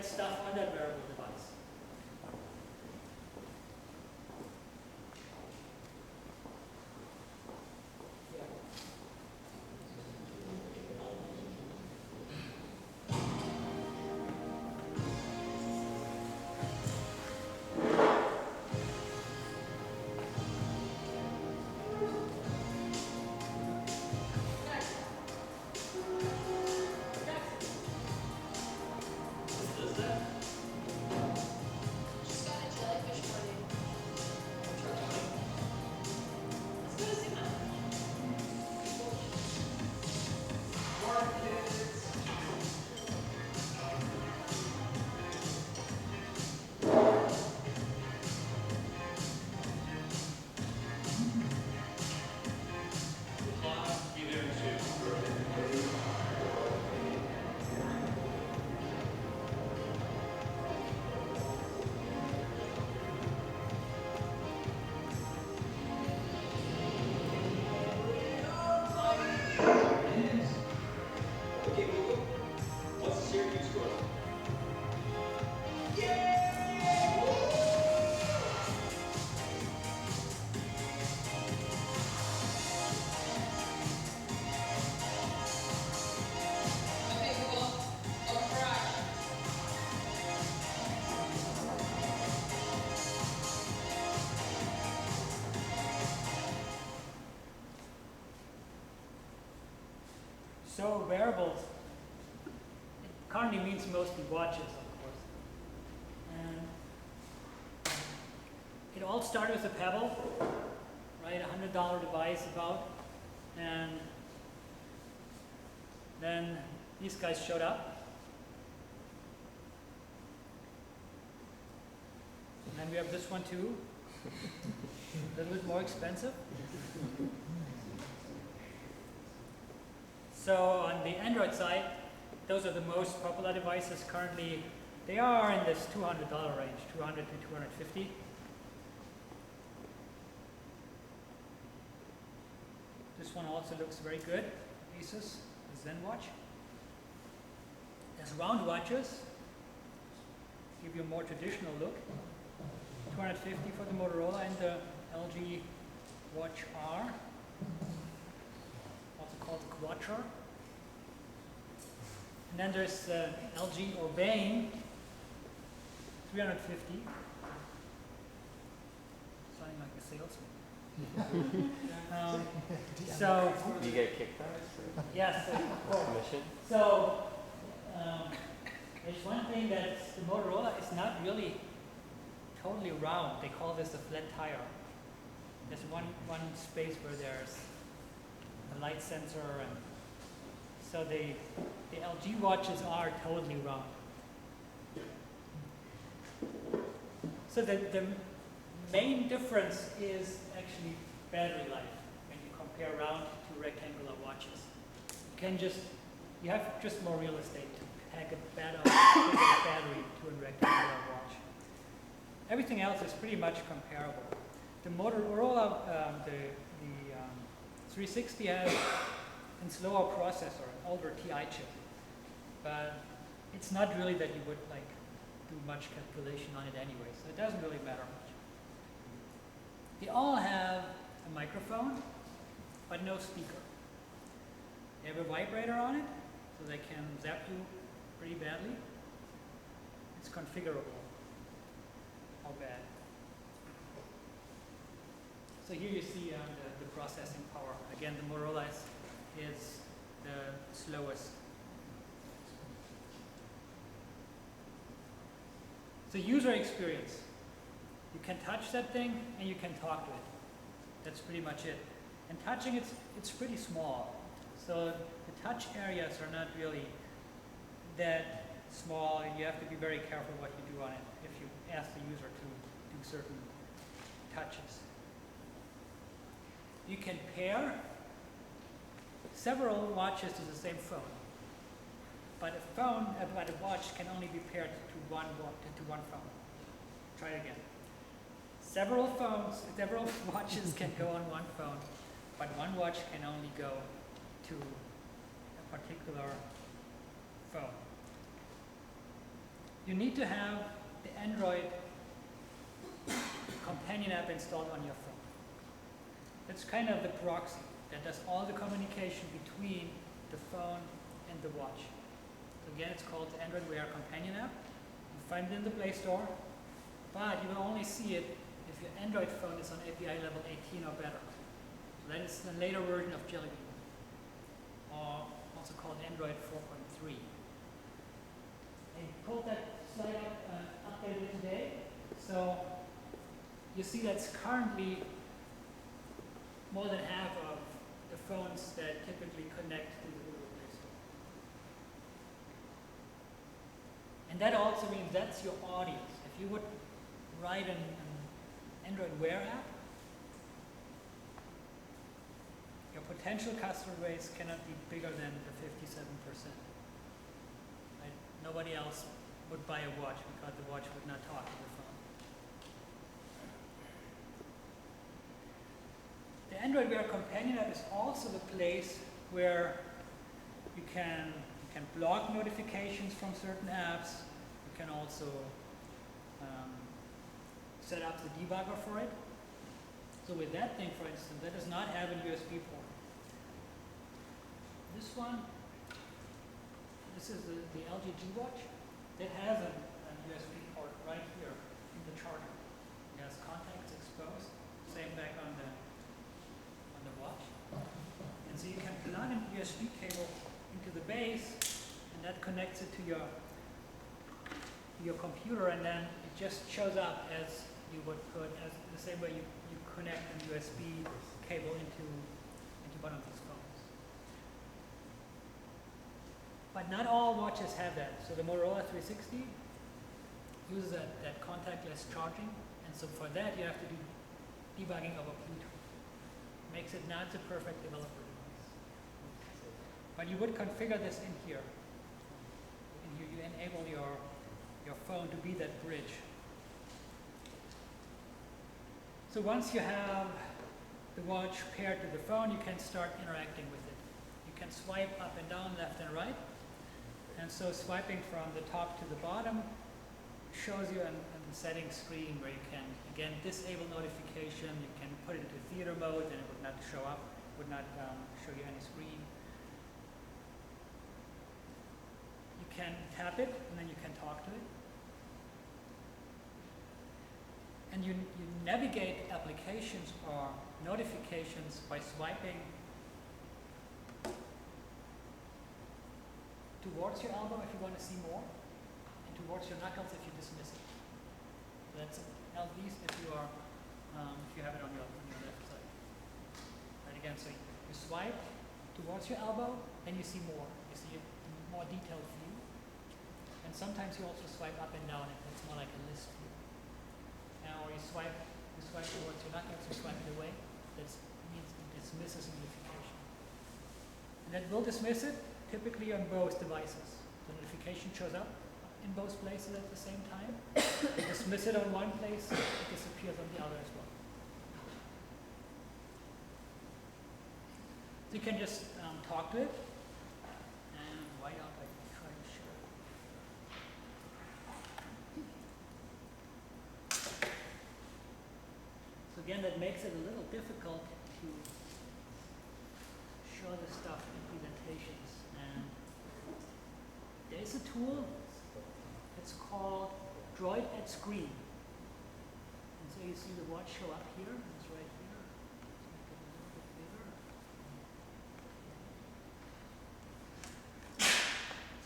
get stuff on that wearable device. So wearables, it currently means mostly watches, of course. And it all started with a Pebble, right? $100 device about. And then these guys showed up. And then we have this one too. A little bit more expensive. So on the Android side, those are the most popular devices currently. They are in this $200 range, 200 to 250. This one also looks very good. Asus, the Zen watch. There's round watches, give you a more traditional look. 250 for the Motorola and the LG Watch R. Called the Quattro. And then there's LG Urbane, 350. Sounding like a salesman. So do you get kickbacks? Yes, Commission? So there's one thing that the Motorola is not really totally round. They call this a flat tire. There's one space where there's a light sensor, and so the LG watches are totally round. So the main difference is actually battery life when you compare round to rectangular watches. You have just more real estate to pack a better battery to a rectangular watch. Everything else is pretty much comparable. The Motorola, the 360 has a slower processor, an older TI chip, but it's not really that you would do much calculation on it anyway, so it doesn't really matter much. They all have a microphone, but no speaker. They have a vibrator on it, so they can zap you pretty badly. It's configurable, how bad. So here you see the processing power. Again, the Motorola is the slowest. So user experience. You can touch that thing and you can talk to it. That's pretty much it. And touching it's pretty small. So the touch areas are not really that small, and you have to be very careful what you do on it if you ask the user to do certain touches. You can pair several watches to the same phone, but a watch can only be paired to one phone. Try it again. Several watches can go on one phone, but one watch can only go to a particular phone. you need to have the Android companion app installed on your phone. It's kind of the proxy that does all the communication between the phone and the watch. So again, it's called the Android Wear Companion app. You find it in the Play Store, but you will only see it if your Android phone is on API level 18 or better. So that is the later version of Jelly Bean, or also called Android 4.3. I pulled that slide up, updated today. So you see that's currently more than half of the phones that typically connect to the Google Play Store. And that also means that's your audience. If you would write an Android Wear app, your potential customer base cannot be bigger than the 57%. Right? Nobody else would buy a watch because the watch would not talk to the phone. The Android Wear Companion app is also the place where you can block notifications from certain apps. You can also set up the debugger for it. So with that thing, for instance, that does not have a USB port. This one, this is the LG G Watch. It has a USB port right here in the charger. It has contacts exposed. Same back on the watch. And so you can plug a USB cable into the base, and that connects it to your computer, and then it just shows up as you would put, as the same way you connect a USB cable into one of these phones. But not all watches have that. So the Motorola 360 uses that contactless charging, and so for that you have to do debugging over Bluetooth. Makes it not the perfect developer device. But you would configure this in here. In here you enable your phone to be that bridge. So once you have the watch paired to the phone, you can start interacting with it. You can swipe up and down, left and right. And so swiping from the top to the bottom shows you a settings screen where you can, again, disable notification. You can put it into theater mode and it would not show up, would not show you any screen. You can tap it and then you can talk to it. And you navigate applications or notifications by swiping towards your elbow if you want to see more, and towards your knuckles if you dismiss it. So that's at least if you are, if you have it on your left side. Right, again, so you swipe towards your elbow, and you see more. You see a more detailed view. And sometimes you also swipe up and down, and it's more like a list view. Now you swipe towards your knuckles, you swipe it away. That means it dismisses a notification. And that will dismiss it typically on both devices. The notification shows up in both places at the same time. You dismiss it on one place, it disappears on the other as well. So you can just talk to it. And why don't I try to show it? So again, that makes it a little difficult to show the stuff in presentations. And there's a tool, it's called Droid at Screen. And so you see the watch show up here, it's right here. Let's make it a little bit bigger.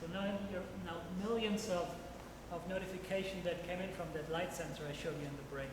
So now millions of notifications that came in from that light sensor I showed you in the break.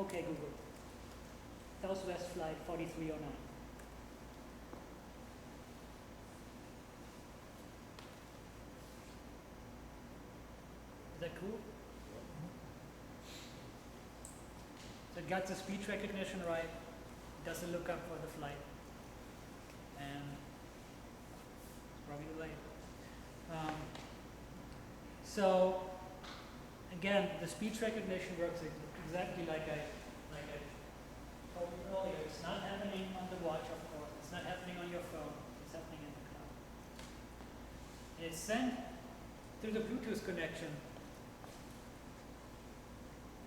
Okay, Google. Southwest flight 4309. Is that cool? So it got the speech recognition right. It does a lookup for the flight. And it's probably delayed. So again, the speech recognition works exactly like I told you earlier. It's not happening on the watch, of course. It's not happening on your phone. It's happening in the cloud. And it's sent through the Bluetooth connection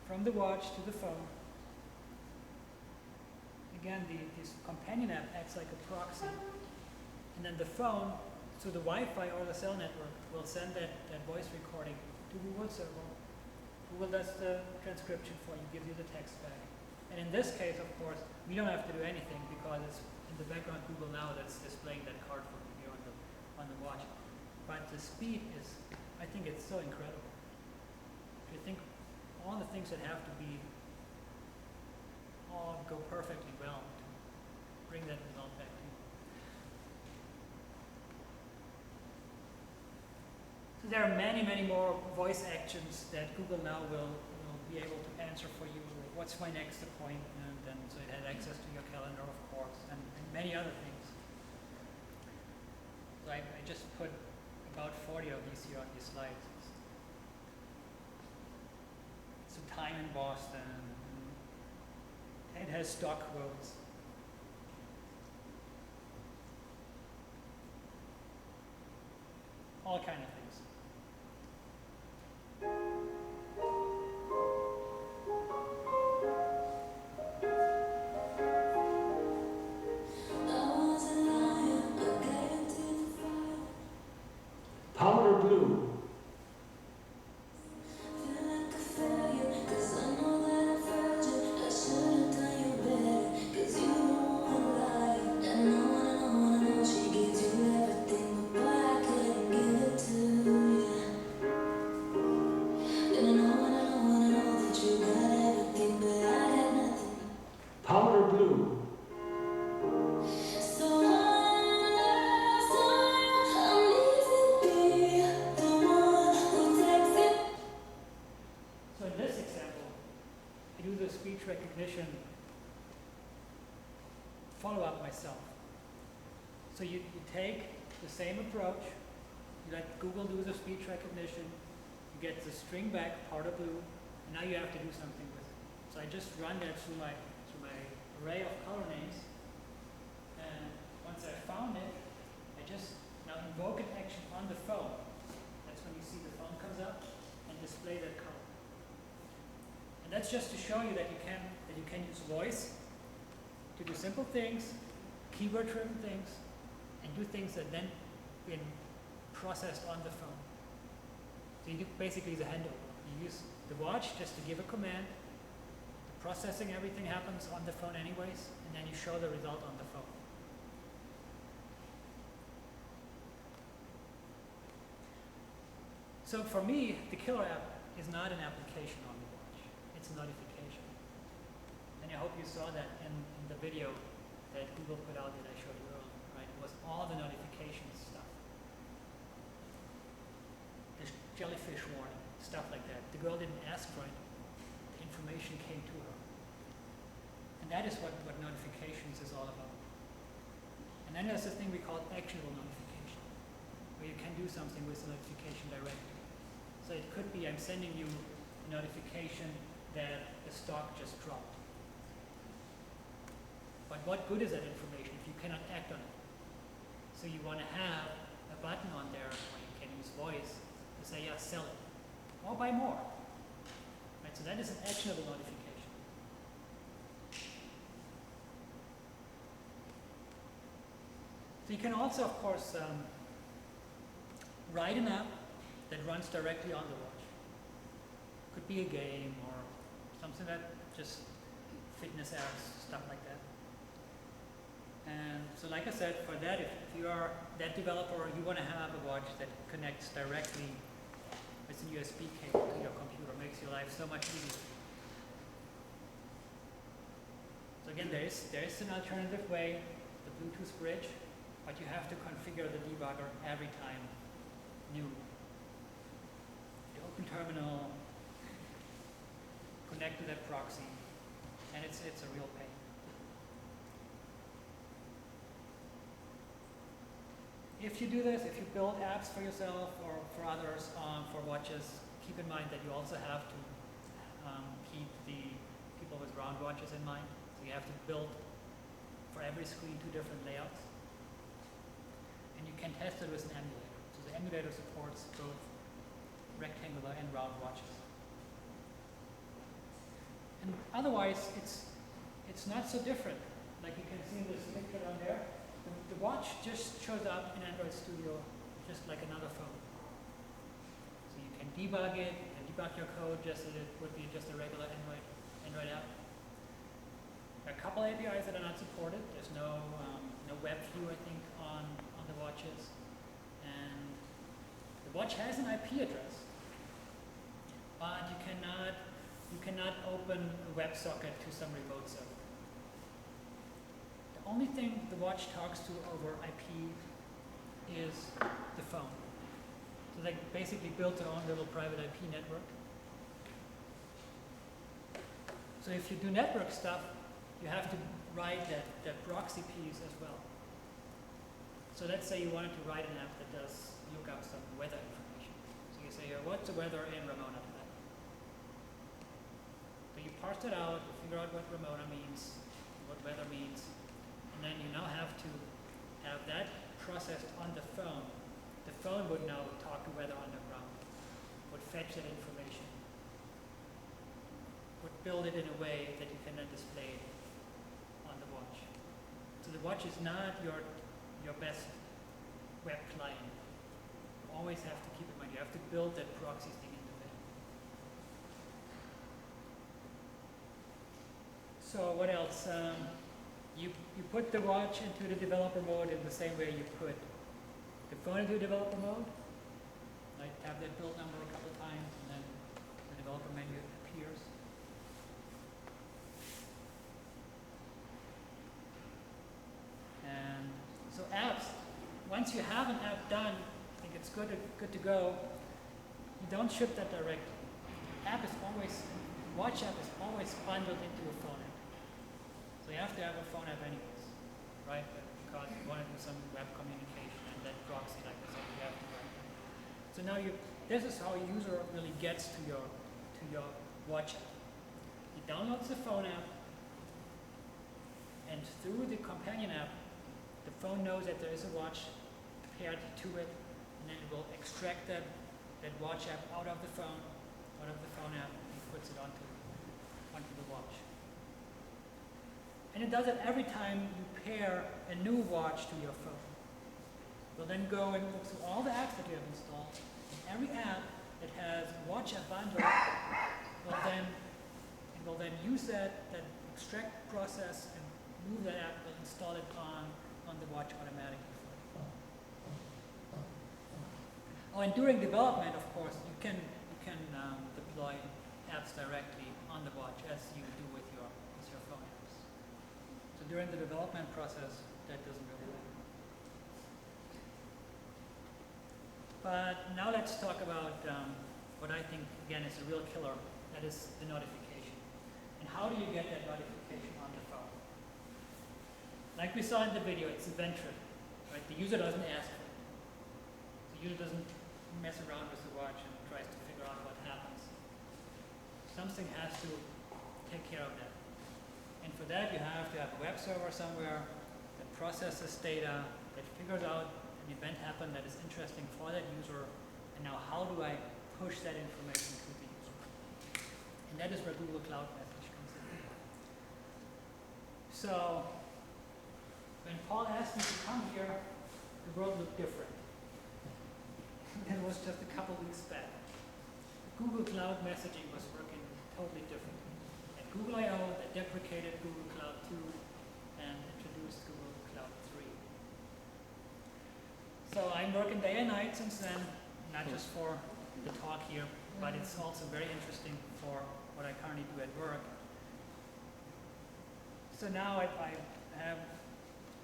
from the watch to the phone. Again, this companion app acts like a proxy. And then the phone, through the Wi-Fi or the cell network, will send that voice recording to Google server. Google does the transcription for you, gives you the text back. And in this case, of course, we don't have to do anything because it's in the background Google Now that's displaying that card for you here on the watch. But the speed is, I think it's so incredible. If you think all the things that have to be all go perfectly well to bring that result back to you. So there are many, many more voice actions that Google Now will be able to answer for you. What's my next appointment? And so it has access to your calendar, of course, and many other things. So I just put about 40 of these here on these slides. So time in Boston. It has stock quotes. All kind of things. Powder blue. Powder blue. So in this example, I do the speech recognition follow-up myself. So you take the same approach, you let Google do the speech recognition, you get the string back, powder blue, and now you have to do something with it. So I just run that through my array of color names, and once I found it, I just now invoke an action on the phone. That's when you see the phone comes up and display that color. And that's just to show you that you can use voice to do simple things, keyword-driven things, and do things that then been processed on the phone. So you do basically the handover. You use the watch just to give a command. The processing, everything happens on the phone anyways, and then you show the result on the phone. So for me, the killer app is not an application on the watch. It's a notification. And I hope you saw that in the video that Google put out that I showed you earlier, right? It was all the notifications stuff. The jellyfish warning, stuff like that. The girl didn't ask for it. The information came to her. And that is what notifications is all about. And then there's this thing we call actionable notification, where you can do something with the notification directly. So it could be I'm sending you a notification that the stock just dropped. But what good is that information if you cannot act on it? So you want to have a button on there where you can use voice to say, yeah, sell it, or buy more. Right, so that is an actionable notification. So you can also, of course, write an app that runs directly on the watch. Could be a game or something that just fitness apps, stuff like that. And so like I said, for that, if you are that developer, you want to have a watch that connects directly with a USB cable to your computer, makes your life so much easier. So again, there is an alternative way, the Bluetooth bridge, but you have to configure the debugger every time new. The open terminal, connect to that proxy, and it's a real pain. If you do this, if you build apps for yourself or for others for watches, keep in mind that you also have to keep the people with round watches in mind. So you have to build for every screen 2 different layouts. And you can test it with an emulator. So the emulator supports both rectangular and round watches. And otherwise, it's not so different. Like you can see in this picture down there, the watch just shows up in Android Studio just like another phone. So you can debug it, you can debug your code just as it would be just a regular Android app. There are a couple APIs that are not supported. There's no web view, I think, on the watches. And the watch has an IP address, but you cannot open a WebSocket to some remote server. The only thing the watch talks to over IP is the phone. So they basically built their own little private IP network. So if you do network stuff, you have to write that proxy piece as well. So let's say you wanted to write an app that does look up some weather information. So you say, what's the weather in Ramona today? So you parse it out, you figure out what Ramona means, what weather means, and then you now have to have that processed on the phone. The phone would now talk to weather underground, would fetch that information, would build it in a way that you can then display it on the watch. So the watch is not your best web client. You always have to keep in mind, you have to build that proxy thing into it. So what else? You put the watch into the developer mode in the same way you put the phone into developer mode. Like tap that build number a couple of times and then the developer menu appears. And so apps, once you have an app done, I think it's good to go. You don't ship that directly. Watch app is always bundled into a phone app. So you have to have a phone app anyways, right? Because you want to do some web communication and that proxy, like I said, you have to write that. So now this is how a user really gets to your watch app. He downloads the phone app, and through the companion app, the phone knows that there is a watch paired to it, and then it will extract that watch app out of the phone app, and puts it onto the watch. And it does it every time you pair a new watch to your phone. We'll then go and look through all the apps that you have installed. And every app that has a watch app bundle will then use that extract process and move that app, will install it on the watch automatically for you. Oh, and during development, of course, you can deploy apps directly on the watch as you do with your phone apps. So during the development process, that doesn't really matter. But now let's talk about what I think, again, is a real killer. That is the notification. And how do you get that notification on the phone? Like we saw in the video, it's event-driven, right? The user doesn't ask for it. The user doesn't mess around with the watch and tries to figure out what happens. Something has to take care of that. And for that, you have to have a web server somewhere that processes data, that figures out an event happened that is interesting for that user, and now how do I push that information to the user? And that is where Google Cloud Message comes in. So when Paul asked me to come here, the world looked different. It was just a couple weeks back. Google Cloud Messaging was working totally different. At Google I/O, they deprecated Google Cloud 2 and introduced Google Cloud 3. So I'm working day and night since then, not just for the talk here, but it's also very interesting for what I currently do at work. So now I have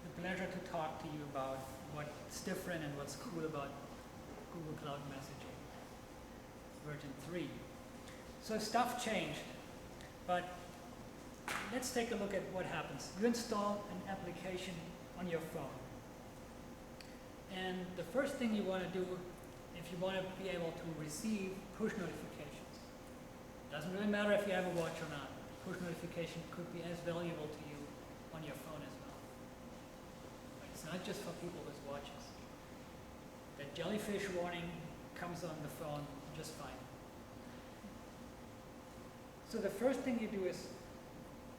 the pleasure to talk to you about what's different and what's cool about Google Cloud Messaging, version 3. So stuff changed, but let's take a look at what happens. You install an application on your phone. And the first thing you want to do, if you want to be able to receive push notifications, doesn't really matter if you have a watch or not. Push notification could be as valuable to you on your phone as well. But it's not just for people with watches. That jellyfish warning comes on the phone just fine. So the first thing you do is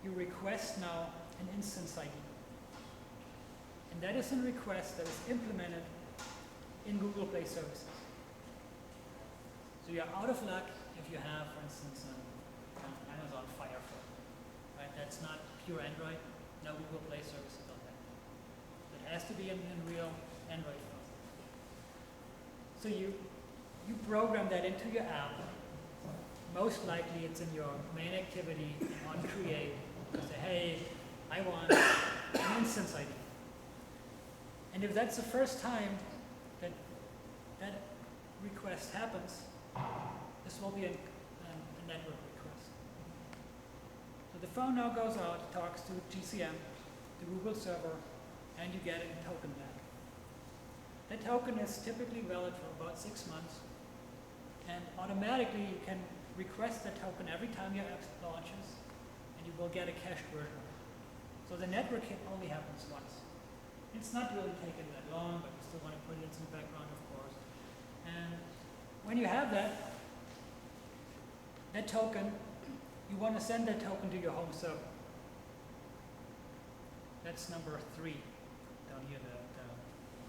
you request now an instance ID. And that is a request that is implemented in Google Play Services. So you're out of luck if you have, for instance, an Amazon Fire phone. Right? That's not pure Android. No Google Play Services on that. It has to be in real Android phone. So you program that into your app. Most likely it's in your main activity on Create. You say, hey, I want an instance ID. And if that's the first time that that request happens, this will be a network request. So the phone now goes out, talks to GCM, the Google server, and you get a token back. That token is typically valid for about 6 months, and automatically you can request that token every time your app launches, and you will get a cached version of it. So the network hit only happens once. It's not really taking that long, but you still want to put it into the background, of course. And when you have that token, you want to send that token to your home server. That's number 3 down here, the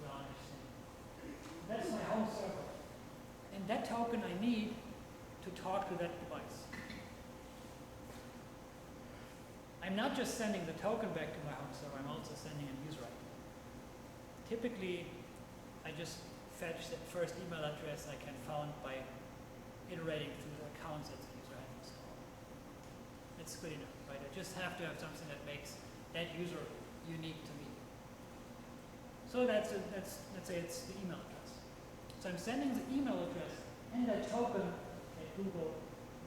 brownish thing. That's my home server. And that token I need to talk to that device. I'm not just sending the token back to my home server, I'm also sending a user ID. Typically, I just fetch that first email address I can find by iterating through the accounts that the user has installed. It's good enough, right? I just have to have something that makes that user unique to me. So let's say it's the email address. So I'm sending the email address and that token that Google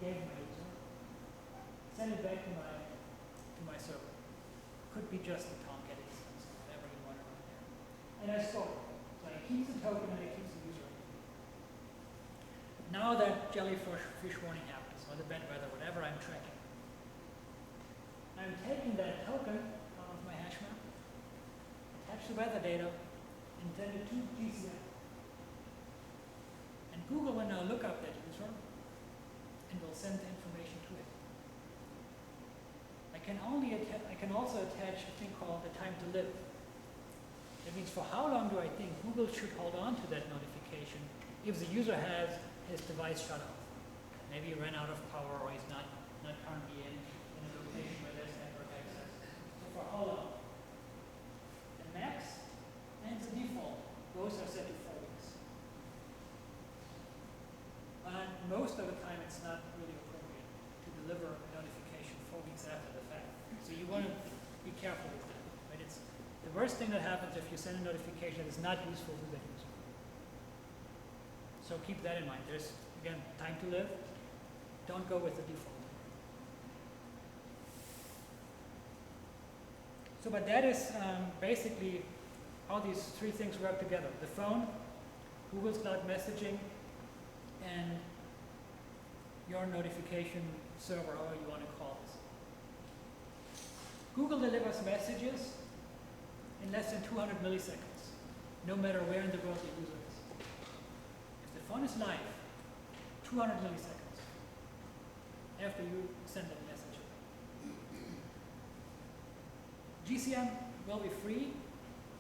gave my user, send it back to my server. Could be just the Tomcat instance, whatever you want to run there. And I store it. So I keep the token and I keep the user ID. Now that jellyfish warning happens, or the bad weather, whatever I'm tracking. I'm taking that token out of my hash map, attach the weather data, and send it to GCM. And Google will now look up that user and will send the information to it. I can also attach a thing called the time to live. That means for how long do I think Google should hold on to that notification if the user has his device shut off. Maybe he ran out of power or he's not currently in a location where there's network access. So for how long? The max and the default, those are set to 4 weeks. And most of the time it's not really appropriate to deliver a notification 4 weeks after the fact. So you want to be careful with that. Right? It's the worst thing that happens if you send a notification that is not useful to that user. So keep that in mind. There's, again, time to live. Don't go with the default. So, but that is basically how these 3 things work together. The phone, Google's Cloud Messaging, and your notification server, however you want to call this. Google delivers messages in less than 200 milliseconds, no matter where in the world the user is. If the phone is live, 200 milliseconds after you send that message. GCM will be free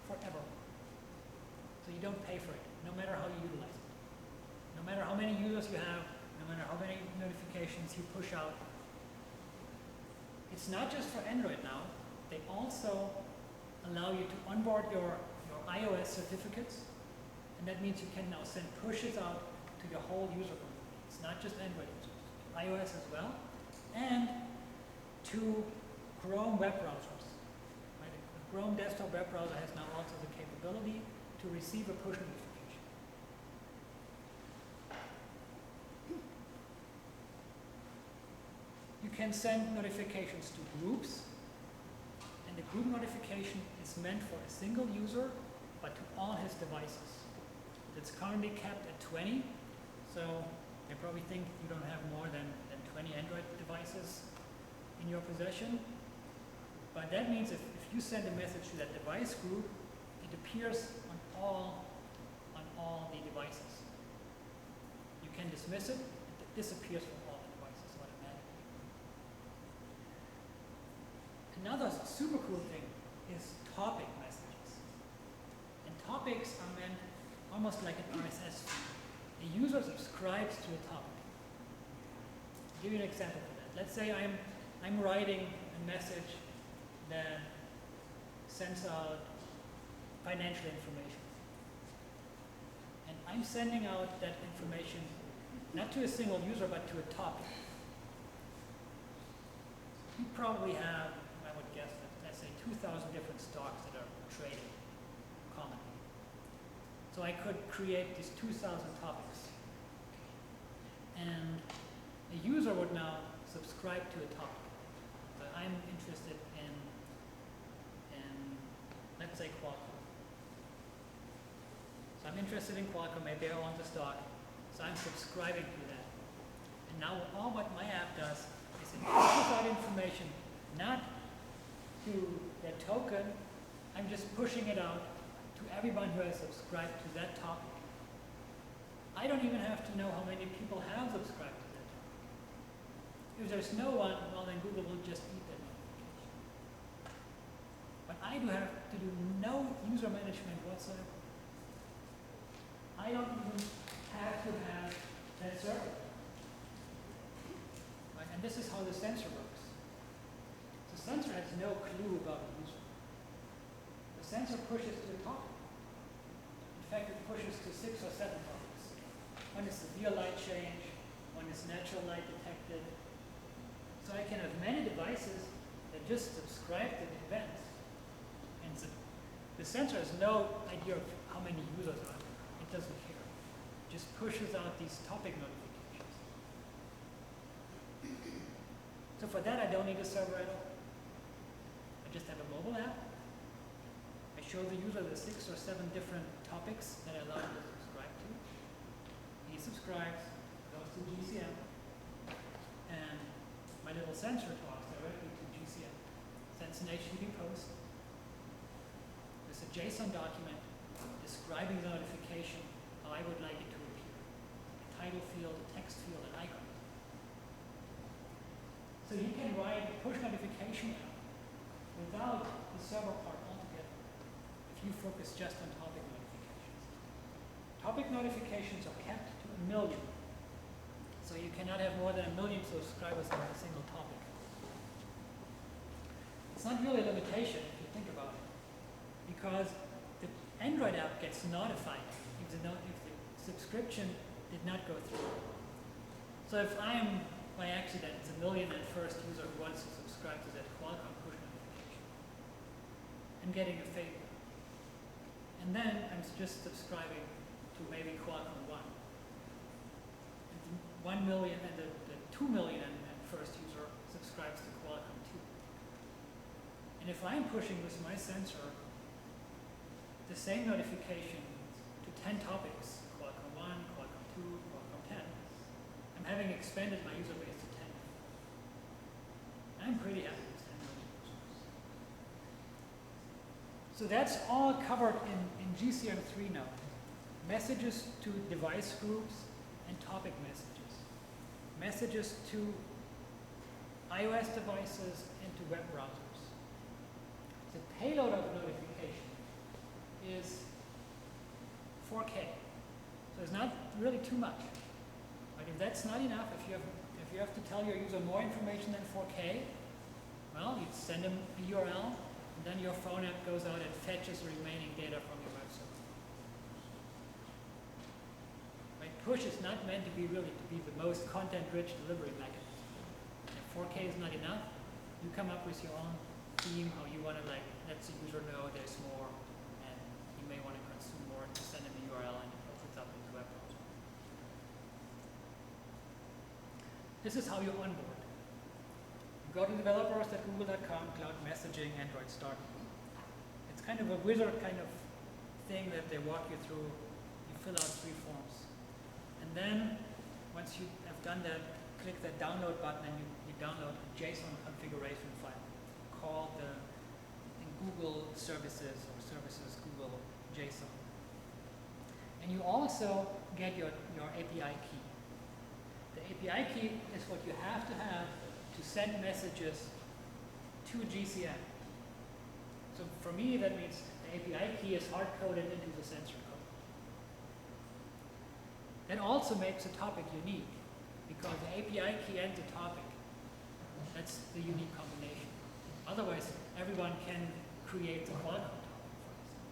forever. So you don't pay for it, no matter how you utilize it. No matter how many users you have, no matter how many notifications you push out. It's not just for Android now. They also allow you to onboard your iOS certificates, and that means you can now send pushes out to your whole user group. It's not just Android users, iOS as well, and to Chrome web browsers. Chrome desktop web browser has now also the capability to receive a push notification. You can send notifications to groups, and the group notification is meant for a single user, but to all his devices. It's currently capped at 20, so you probably think you don't have more than 20 Android devices in your possession. But that means if you send a message to that device group, it appears on all the devices. You can dismiss it, it disappears from all the devices automatically. Another super cool thing is topic messages. And topics are meant almost like an RSS feed. The user subscribes to a topic. I'll give you an example for that. Let's say I'm writing a message that sends out financial information. And I'm sending out that information not to a single user, but to a topic. You probably have, I would guess, let's say 2,000 different stocks that are traded commonly. So I could create these 2,000 topics. And a user would now subscribe to a topic. So I'm interested in let's say Qualcomm. So I'm interested in Qualcomm, maybe I want the stock. So I'm subscribing to that. And now all what my app does is it pushes out information, not to that token, I'm just pushing it out to everyone who has subscribed to that topic. I don't even have to know how many people have subscribed to that topic. If there's no one, well then Google will just eat that notification. But I do have to do no user management whatsoever. I don't even have to have that server. Right? And this is how the sensor works. The sensor has no clue about the user. The sensor pushes to a topic. In fact, it pushes to 6 or 7 topics. One is severe light change, one is natural light detected. So I can have many devices that just subscribe to the events. And the sensor has no idea of how many users are there. It doesn't care. It just pushes out these topic notifications. So for that, I don't need a server at all. I just have a mobile app. I show the user the 6 or 7 different topics that I allow him to subscribe to. He subscribes, goes to GCM, and my little sensor talks directly to GCM, sends an HTTP post. There's a JSON document describing the notification, how I would like it to appear. A title field, a text field, an icon. So you can write a push notification app without the server part altogether if you focus just on topic notifications. Topic notifications are capped to 1 million. So you cannot have more than 1 million subscribers on a single topic. It's not really a limitation if you think about it, because the Android app gets notified if the subscription did not go through. So if I am, by accident, it's 1 million and first user who wants to subscribe to that Qualcomm push notification, I'm getting a favor. And then I'm just subscribing to maybe Qualcomm 1. 1 million and the 2 million and first user subscribes to Qualcomm 2. And if I'm pushing with my sensor the same notification to 10 topics, Qualcomm 1, Qualcomm 2, Qualcomm 10, I'm having expanded my user base to 10. I'm pretty happy with 10 million users. So that's all covered in GCM3 now. Messages to device groups and topic messages. Messages to iOS devices and to web browsers. The payload of notification is 4K. So it's not really too much. But if that's not enough, if you have to tell your user more information than 4K, well, you send them a URL, and then your phone app goes out and fetches the remaining data from your web server. Right? Push is not meant to be the most content-rich delivery mechanism. If 4K is not enough, you come up with your own theme, how you want to like let the user know there's more, and you may want to consume more to send them the URL and it opens up into web browser. This is how you onboard. You go to developers.google.com, cloud messaging, Android start. It's kind of a wizard kind of thing that they walk you through. You fill out 3 forms. And then, once you have done that, click that download button and you download a JSON configuration file called in Google Services or Services Google JSON. And you also get your API key. The API key is what you have to send messages to GCM. So for me, that means the API key is hard-coded into the sensor code. That also makes a topic unique, because the API key and the topic, that's the unique combination. Otherwise, everyone can create the Qualcomm topic, for instance.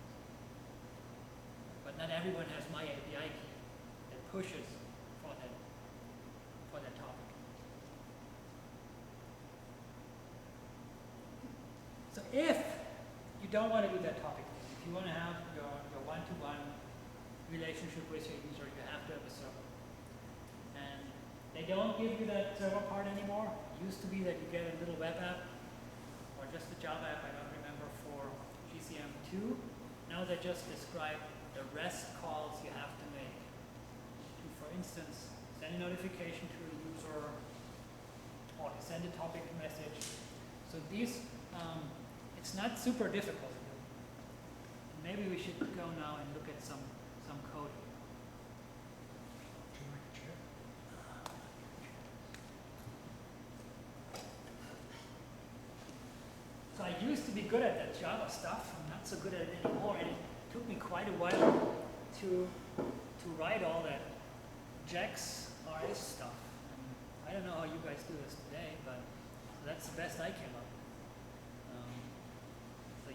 But not everyone has my API key that pushes for that topic. So if you don't want to do that topic, if you want to have your one-to-one relationship with your user, you have to have a server. And they don't give you that server part anymore. It used to be that you get a little web app or just a Java app, I don't remember, for GCM2. Now they just describe the REST calls you have to make to, for instance, send a notification to a user or to send a topic message. So these, it's not super difficult. Maybe we should go now and look at some code. So I used to be good at that Java stuff. I'm not so good at it anymore, and it took me quite a while to write all that JAX RS stuff. And I don't know how you guys do this today, but that's the best I came up with. So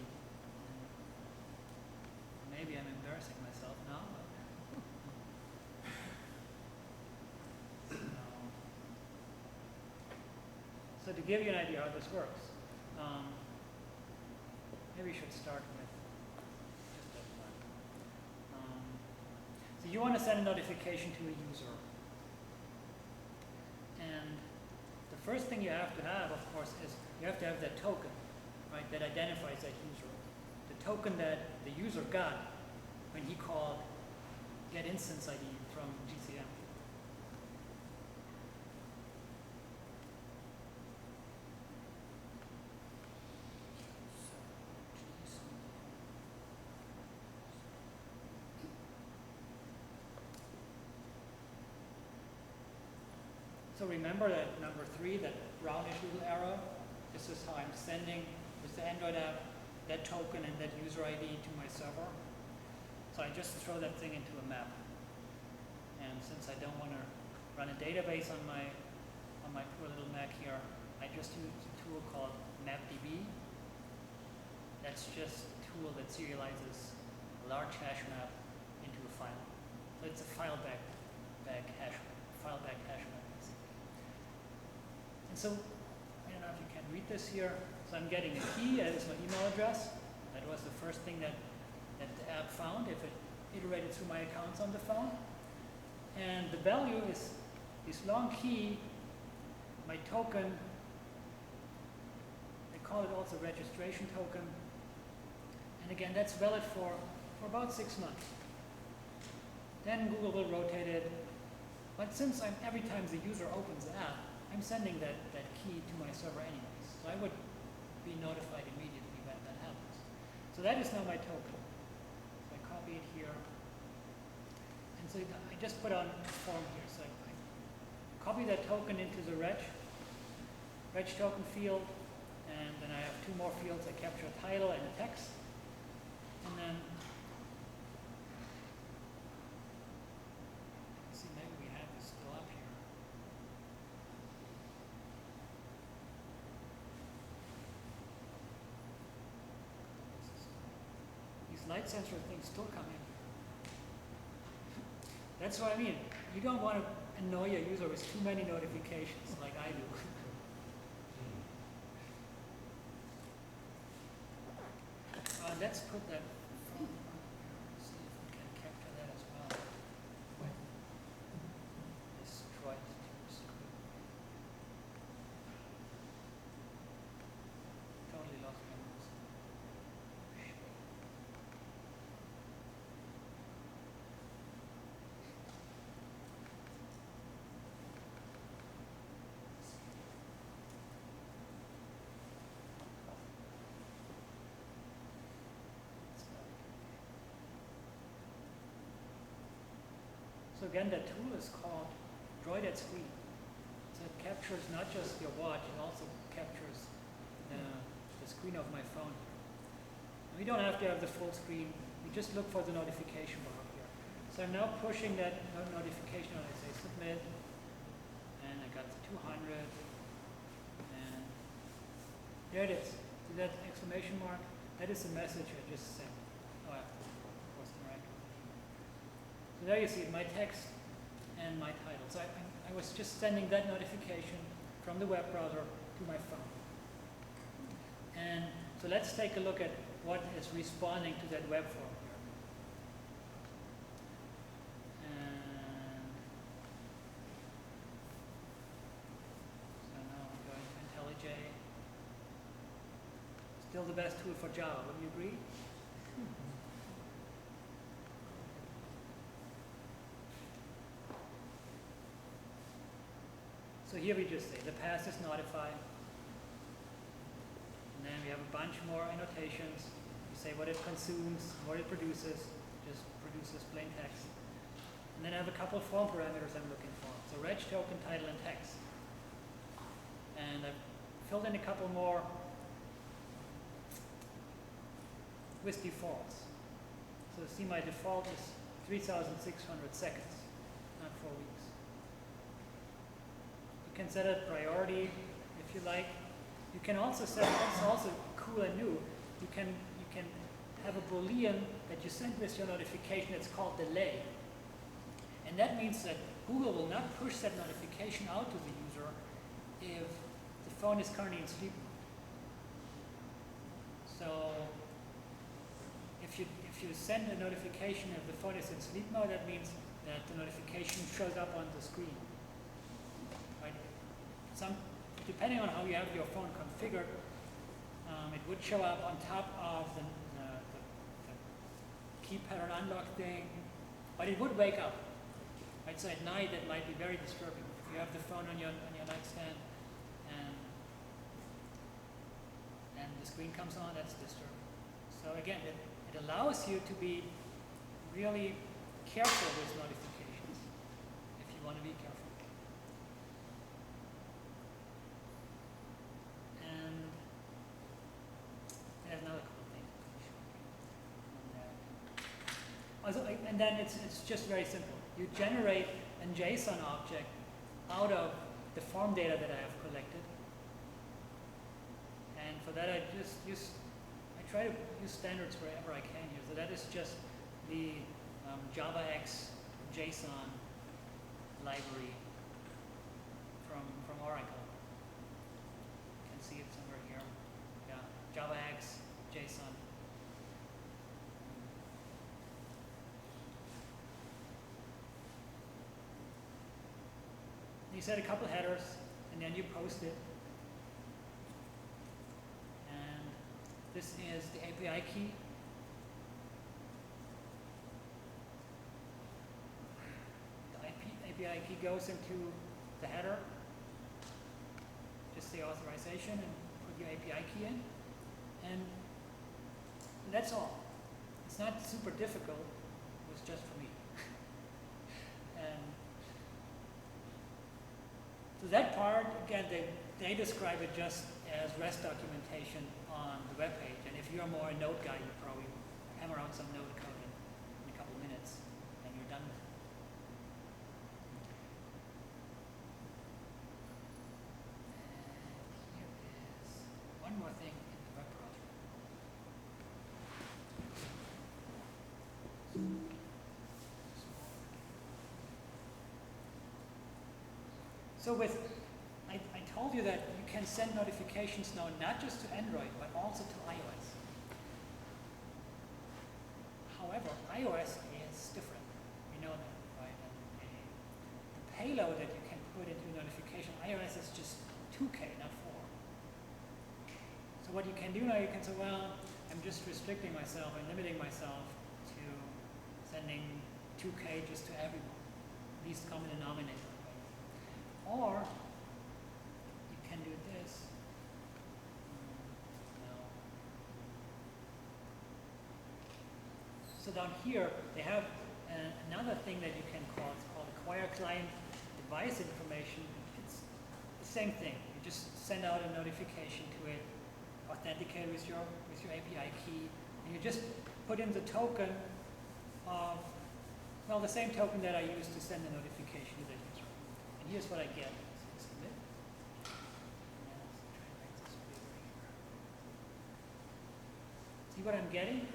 maybe I'm embarrassing myself now. But so to give you an idea how this works, maybe we should start with just that one. So you want to send a notification to a user. And the first thing you have to have, of course, is you have to have that token, right, that identifies that user. The token that the user got when he called get instance ID from GCM. So remember that number 3, that brownish little arrow. This is how I'm sending with the Android app that token and that user ID to my server. So I just throw that thing into a map. And since I don't want to run a database on my poor little Mac here, I just use a tool called MapDB. That's just a tool that serializes a large hash map into a file. So it's a file back hash map. And so, I don't know if you can read this here. So I'm getting a key, that is my email address. That was the first thing that the app found if it iterated through my accounts on the phone. And the value is this long key, my token. They call it also registration token. And again, that's valid for about 6 months. Then Google will rotate it. But since every time the user opens the app, I'm sending that key to my server anyways. So I would be notified immediately when that happens. So that is now my token. So I copy it here. And so I just put on a form here. So I copy that token into the reg token field. And then I have 2 more fields. I capture a title and a text. And then, let's see, maybe we have this still up here. These light sensor things still come in. That's what I mean. You don't want to annoy your user with too many notifications like I do. let's put that phone up here. See if we can capture that as well. With destroyed screen. Totally lost my mouse. So again, that tool is called Droid at Screen. So it captures not just your watch, it also captures the screen of my phone. And we don't have to have the full screen. We just look for the notification bar up here. So I'm now pushing that notification on. I say submit, and I got the 200, and there it is. See that exclamation mark? That is the message I just sent. Oh, I have to post the right. So there you see it, my text and my title. So I was just sending that notification from the web browser to my phone. And so let's take a look at what is responding to that web form here. And so now I'm going to IntelliJ. Still the best tool for Java, would you agree? So here we just say the path is notified. And then we have a bunch more annotations. We say what it consumes, what it produces, just produces plain text. And then I have a couple of form parameters I'm looking for. So reg, token, title, and text. And I've filled in a couple more with defaults. So see, my default is 3,600 seconds, not 4 weeks. You can set a priority if you like. You can also set, it's also cool and new, you can have a Boolean that you send with your notification. It's called delay. And that means that Google will not push that notification out to the user if the phone is currently in sleep mode. So if you send a notification if the phone is in sleep mode, that means that the notification shows up on the screen. Right? Depending on how you have your phone configured, it would show up on top of the key pattern unlock thing, but it would wake up. Right? So at night, it might be very disturbing. If you have the phone on your nightstand and the screen comes on, that's disturbing. So again, it allows you to be really careful with notifications if you want to be careful. And there's another cool thing. And then it's just very simple. You generate a JSON object out of the form data that I have collected. And for that I try to use standards wherever I can here. So that is just the JavaX JSON library from Oracle. You can see it somewhere here. Yeah, JavaX JSON. You set a couple headers, and then you post it. And this is the API key. The API key goes into the header. Just the authorization and put your API key in. And that's all. It's not super difficult. It was just for me. And so that part, again, they describe it just as REST documentation on the web page. And if you're more a Node guy, you probably hammer out some Node code in a couple minutes, and you're done with it. And here is one more thing in the web browser. So I told you that you can send notifications now not just to Android, but also to iOS. However, iOS is different. We know that, right? And the payload that you can put into a notification, iOS is just 2K, not 4. So what you can do now, you can say, well, I'm just restricting myself and limiting myself to sending 2K just to everyone, least common denominator. Or you can do this. No. So down here, they have another thing that you can call. It's called acquire client device information. It's the same thing. You just send out a notification to it, authenticate with your API key, and you just put in the token of, well, the same token that I use to send the notification to the user. And here's what I get. Submit. See what I'm getting?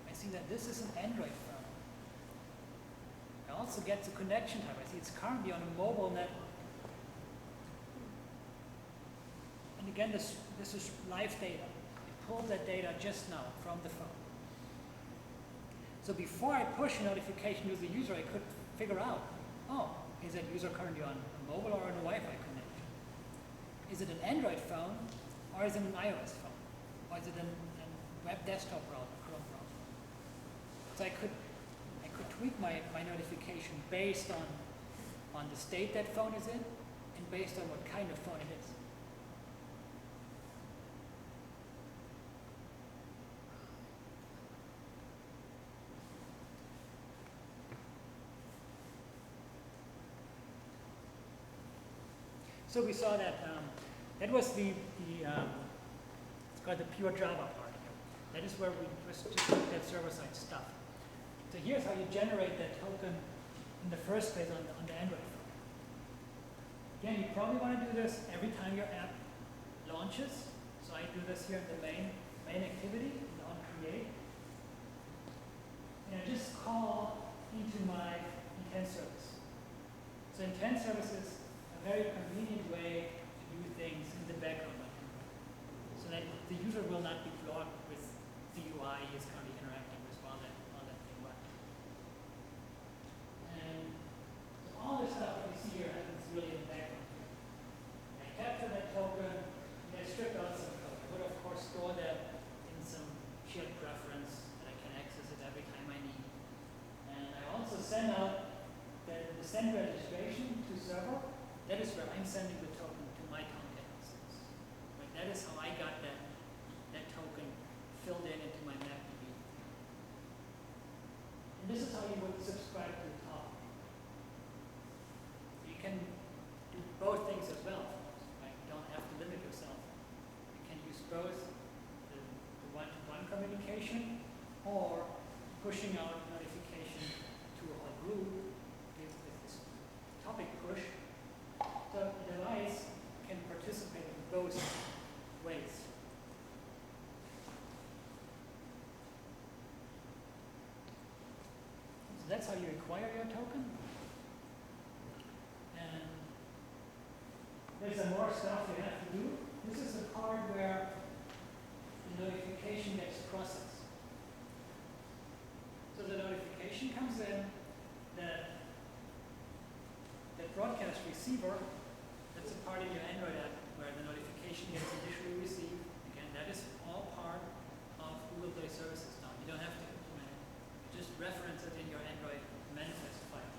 I see that this is an Android phone. I also get the connection type. I see it's currently on a mobile network. And again, this is live data. It pulled that data just now from the phone. So before I push a notification to the user, I could figure out, oh, is that user currently on a mobile or on a Wi-Fi connection? Is it an Android phone or is it an iOS phone? Or is it a web desktop browser, Chrome browser? So I could tweak my notification based on the state that phone is in and based on what kind of phone it is. So we saw that that was it's called the pure Java part. That is where we just looked at server-side stuff. So here's how you generate that token in the first place on the Android phone. Again, you probably want to do this every time your app launches. So I do this here in the main activity, on create. And I just call into my intent service. So intent service is a very convenient way to do things in the background, so that the user will not be blocked with the UI he is currently interacting with while that thing runs. And so all this stuff that we see here happens really in the background. I capture that token, and I strip out some code. I would of course store that in some shared preference that I can access it every time I need. And I also send out the send registration to server. That is where I'm sending the token to my contact instance. Right? That is how I got that token filled into my MapDB. And this is how you would subscribe to the top. You can do both things as well. Right? You don't have to limit yourself. You can use both the one-to-one communication or pushing out notification to a whole group with this topic push. So the device can participate in both ways. So that's how you acquire your token. And there's some more stuff you have to do. This is the part where the notification gets processed. So the notification comes in, the broadcast receiver, that's a part of your Android app where the notification gets initially received. Again, that is all part of Google Play Services now. You don't have to implement it. You just reference it in your Android manifest file.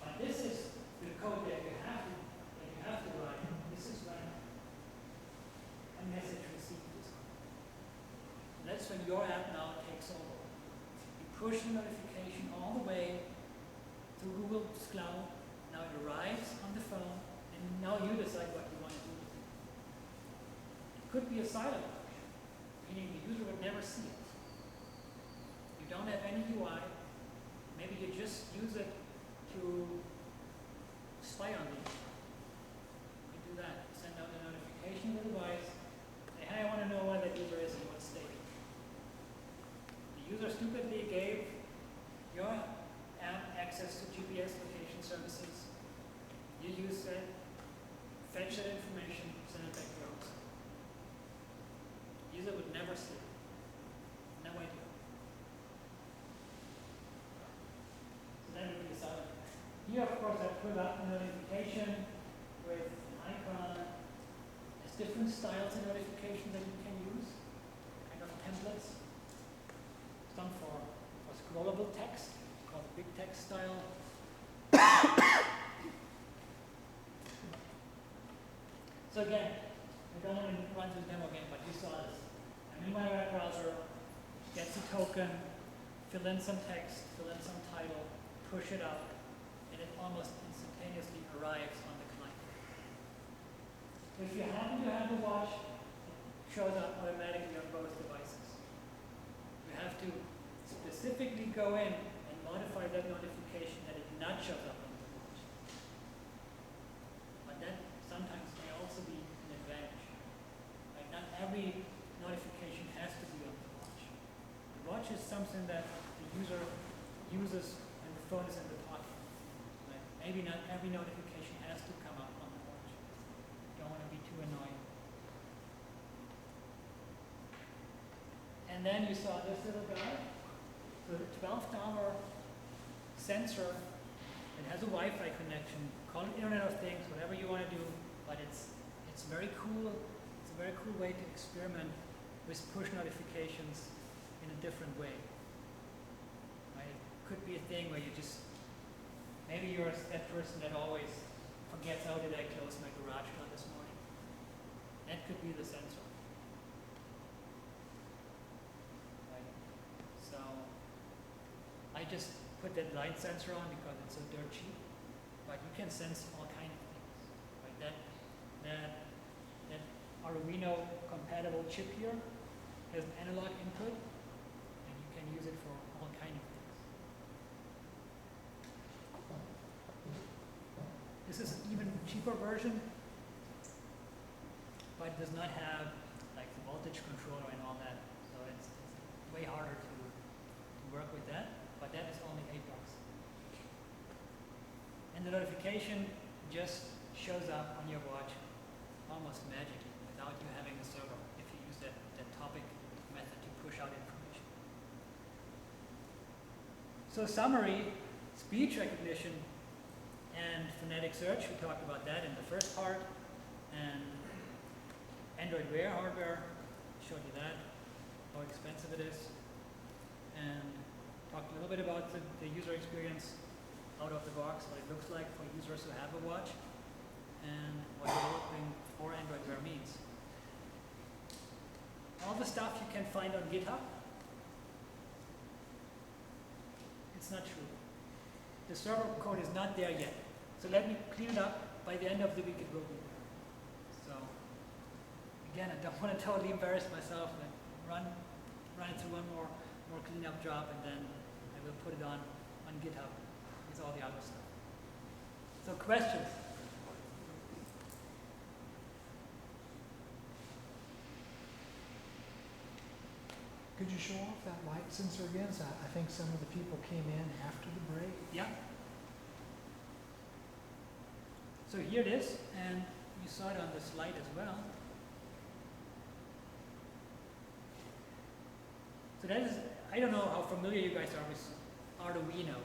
But this is the code that you have to write. This is when a message received is coming. That's when your app now takes over. You push the notification all the way to Google's cloud. Now it arrives on the phone, and now you decide what you want to do with it. It could be a silent push, meaning the user would never see it. You don't have any UI. Maybe you just use it to spy on the user. You can do that. Send out a notification to the device. Say, hey, I want to know where that user is and what state. The user stupidly gave your app access to GPS location services. You use that, fetch that information, send it back to your host. User would never see it. No idea. Here, of course, I put up a notification with an icon. There's different styles of notification that you can use, kind of templates. Some for scrollable text, called big text style. So again, I don't want to run through the demo again, but you saw this. I'm in my web browser, get the token, fill in some text, fill in some title, push it out, and it almost instantaneously arrives on the client. If you happen to have a watch, it shows up automatically on both devices. You have to specifically go in and modify that notification that it not shows up on the watch. But that sometimes may also be an advantage. Like not every notification has to be on the watch. The watch is something that the user uses when the phone is in the pocket. Like maybe not every notification has to come up on the watch. Don't want to be too annoying. And then you saw this little guy, the $12 sensor. It has a Wi-Fi connection. Call it Internet of Things, whatever you want to do. But it's very cool. It's a very cool way to experiment with push notifications in a different way. Right? It could be a thing where you just maybe you're that person that always forgets, how did I close my garage door this morning? That could be the sensor. So I just put that light sensor on because it's so dirt cheap, but you can sense all kinds of things. Like that Arduino compatible chip here has an analog input, and you can use it for all kinds of things. This is an even cheaper version, but it does not have like the voltage controller and all that, so it's way harder to work with that, but that is only $8. And the notification just shows up on your watch almost magically without you having a server if you use that topic method to push out information. So summary, speech recognition and phonetic search, we talked about that in the first part, and Android Wear hardware, showed you that, how expensive it is, and talked a little bit about the user experience out of the box, what it looks like for users who have a watch, and what developing for Android Wear means. All the stuff you can find on GitHub, it's not true. The server code is not there yet. So let me clean it up. By the end of the week it will be there. So again, I don't want to totally embarrass myself and run it through one more cleanup job, and then I will put it on GitHub with all the other stuff. So questions? Could you show off that light sensor again? So I think some of the people came in after the break. Yeah. So here it is, and you saw it on the slide as well. So that is, I don't know how familiar you guys are with Arduino.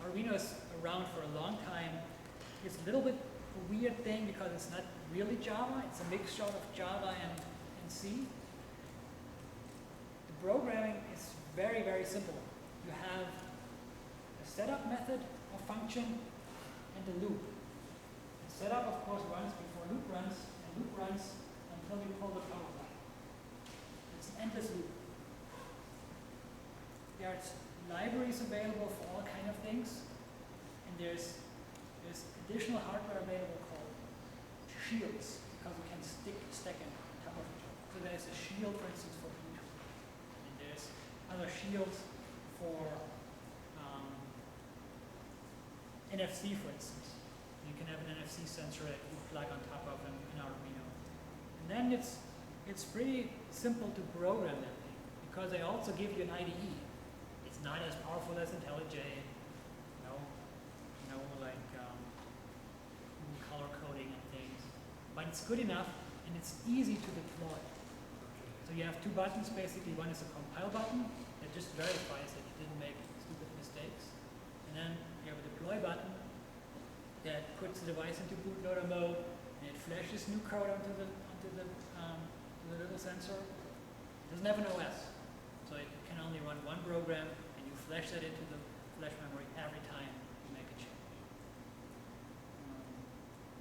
Arduino is around for a long time. It's a little bit a weird thing because it's not really Java. It's a mixture of Java and C. The programming is very, very simple. You have a setup method or function and a loop. The setup, of course, runs before loop runs, and loop runs until you pull the power button. It's an endless loop. There's libraries available for all kinds of things, and there's additional hardware available called shields, because you can stack it on top of each other. So there's a shield, for instance, for Bluetooth, and there's other shields for NFC, for instance. You can have an NFC sensor that you plug on top of an Arduino. And then it's pretty simple to program that thing, because they also give you an IDE. It's not as powerful as IntelliJ, like color coding and things, but it's good enough and it's easy to deploy. So you have two buttons basically. One is a compile button that just verifies that you didn't make stupid mistakes, and then you have a deploy button puts the device into bootloader mode, and it flashes new code onto the little sensor. It doesn't have an OS, so it can only run one program, and you flash that into the flash memory every time you make a change.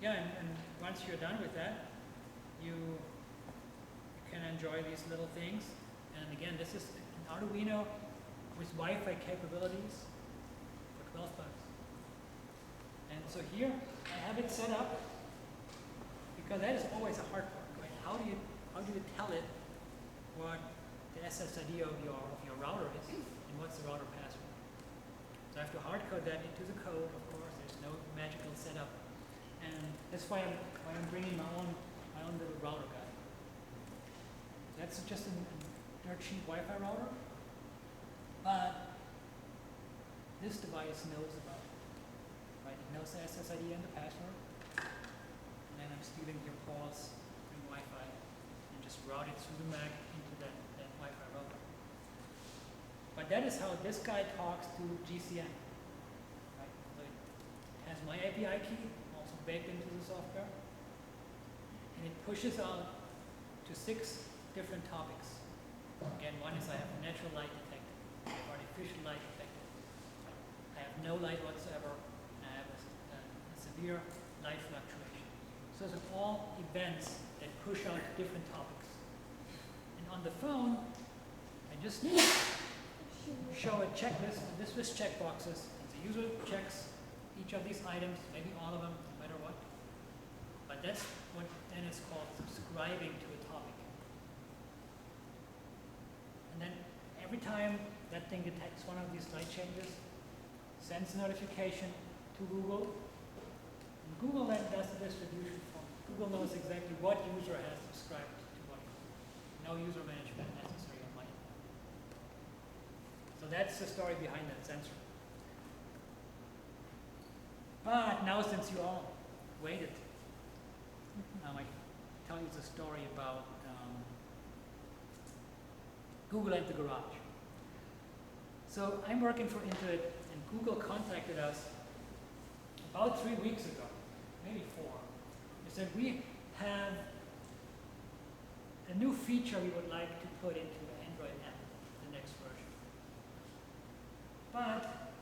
Yeah, and once you're done with that, you can enjoy these little things. And again, this is an Arduino with Wi-Fi capabilities for 12 bucks. And so here I have it set up, because that is always a hard part, right? How do you tell it what the SSID of your router is, and what's the router password? So I have to hard code that into the code, of course. There's no magical setup, and that's why I'm bringing my own little router guide. That's just a dirt cheap Wi-Fi router, but this device knows about it, right? It knows the SSID and the password, and then I'm stealing your Paulus and Wi-Fi and just route it through the Mac into that Wi-Fi router. But that is how this guy talks to GCN, right? So it has my API key also baked into the software, and it pushes out to 6 different topics. Again, one is I have natural light detected, I have artificial light detected, I have no light whatsoever, and I have a severe light fluctuation. So those are all events that push out different topics. And on the phone, I just show a checklist, and this with checkboxes, and the user checks each of these items, maybe all of them, no matter what. But that's what then is called subscribing to a topic. And then every time that thing detects one of these light changes, sends a notification to Google, and Google then does the distribution for me. Google knows exactly what user has subscribed to what. No user management necessary on my end. So that's the story behind that sensor. But now, since you all waited, I tell you the story about Google and the garage. So I'm working for Intuit, and Google contacted us about 3 weeks ago, maybe 4. They said, we have a new feature we would like to put into the Android app, the next version. But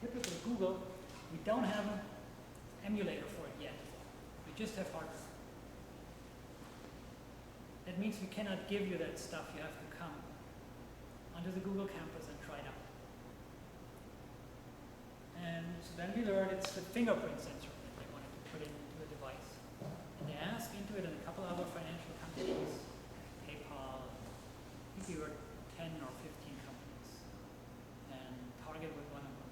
typically Google, we don't have an emulator for it yet. We just have hardware. That means we cannot give you that stuff. You have to come onto the Google campus and try it out. And so then we learned it's the fingerprint sensor that they wanted to put into the device. And they asked Intuit and a couple other financial companies, PayPal, I think we were 10 or 15 companies, and Target was one of them.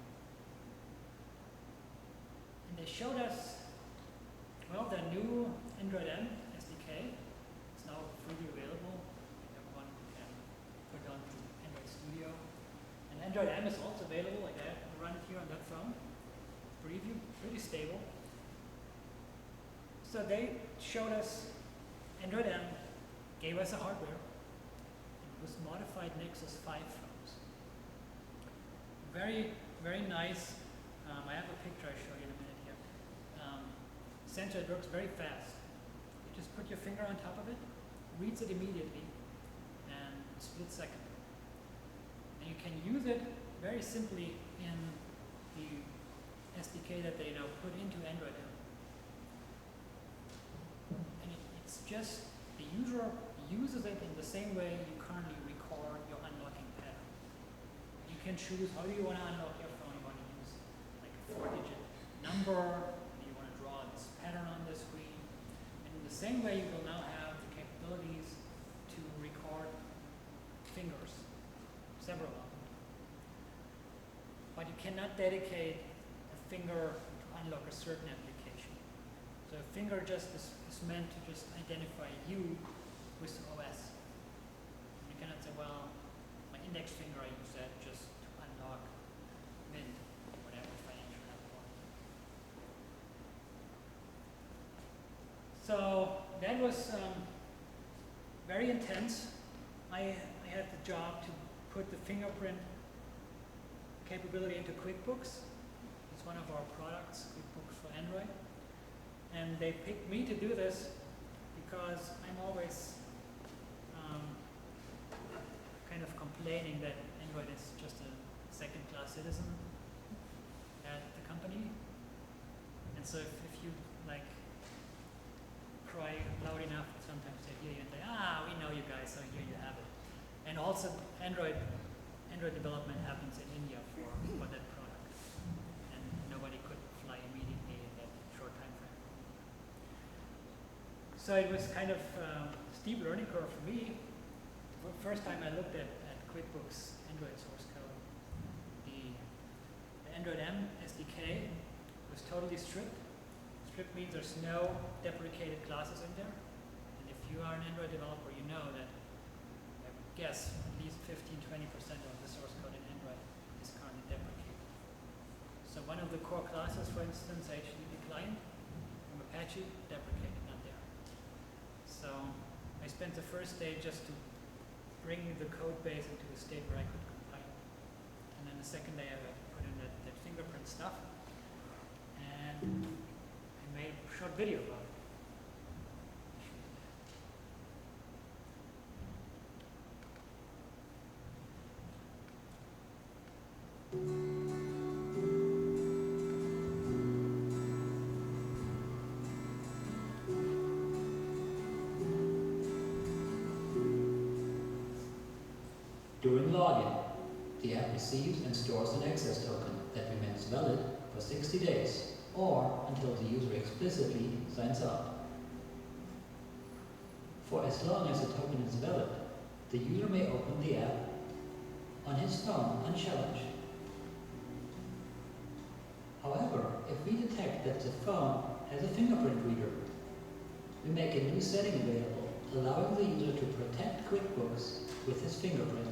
And they showed us, well, the new Android M SDK. Now freely available, and everyone can put on the Android Studio. And Android M is also available, like I run it here on that phone. Preview, pretty stable. So they showed us Android M, gave us a hardware, and it was modified Nexus 5 phones. Very, very nice. I have a picture I'll show you in a minute here. Sensor, it works very fast. You just put your finger on top of it, reads it immediately, and split second. And you can use it very simply in the SDK that they now put into Android M. And it's just, the user uses it in the same way you currently record your unlocking pattern. You can choose how do you want to unlock your phone. You want to use like a 4-digit number, or you want to draw this pattern on the screen. And in the same way, you will now have the capabilities to record fingers, several of them. But you cannot dedicate a finger to unlock a certain application. So a finger just is meant to just identify you with the OS. You cannot say, well, my index finger, I use that just to unlock Mint, whatever financial app. So that was very intense. I had the job to put the fingerprint capability into QuickBooks. It's one of our products, QuickBooks for Android. And they picked me to do this because I'm always kind of complaining that Android is just a second-class citizen at the company. And so if you like cry loud enough, sometimes they hear you and say, we know you guys, so here you have it. And also Android development happens in India for that product. And nobody could fly immediately in that short time frame. So it was kind of a steep learning curve for me. The first time I looked at QuickBooks Android source code, the Android M SDK was totally stripped. Stripped means there's no deprecated classes in there. And if you are an Android developer, you know that, I guess, at least 15-20% of the source code in Android is currently deprecated. So one of the core classes, for instance, HTTP client from Apache, deprecated, not there. So I spent the first day just to bring the code base into a state where I could compile. And then the second day I put in that fingerprint stuff. And I made a short video about it. During login, the app receives and stores an access token that remains valid for 60 days or until the user explicitly signs up. For as long as the token is valid, the user may open the app on his phone unchallenged. However, if we detect that the phone has a fingerprint reader, we make a new setting available, allowing the user to protect QuickBooks with his fingerprint.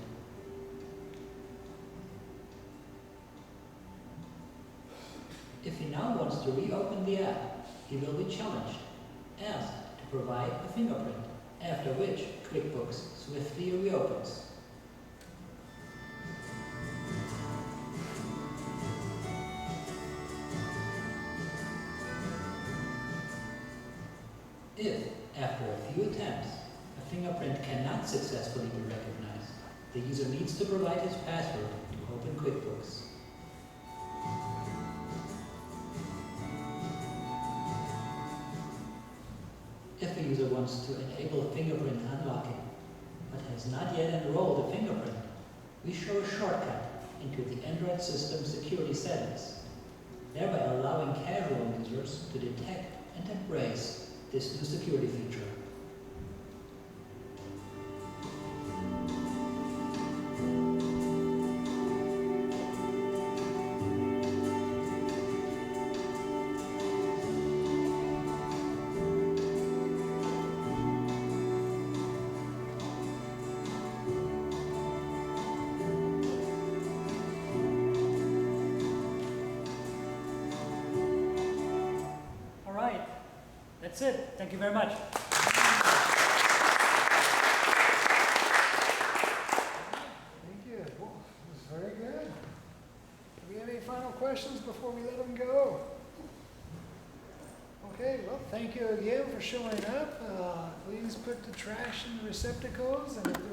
If he now wants to reopen the app, he will be challenged, asked to provide a fingerprint, after which QuickBooks swiftly reopens. If, after a few attempts, a fingerprint cannot successfully be recognized, the user needs to provide his password to open QuickBooks. If a user wants to enable fingerprint unlocking, but has not yet enrolled a fingerprint, we show a shortcut into the Android system security settings, thereby allowing casual users to detect and embrace this new security feature. All right, that's it. Thank you very much. Thank you. Well, it was very good. Do we have any final questions before we let them go? Okay, well, thank you again for showing up. Please put the trash in the receptacles, and if there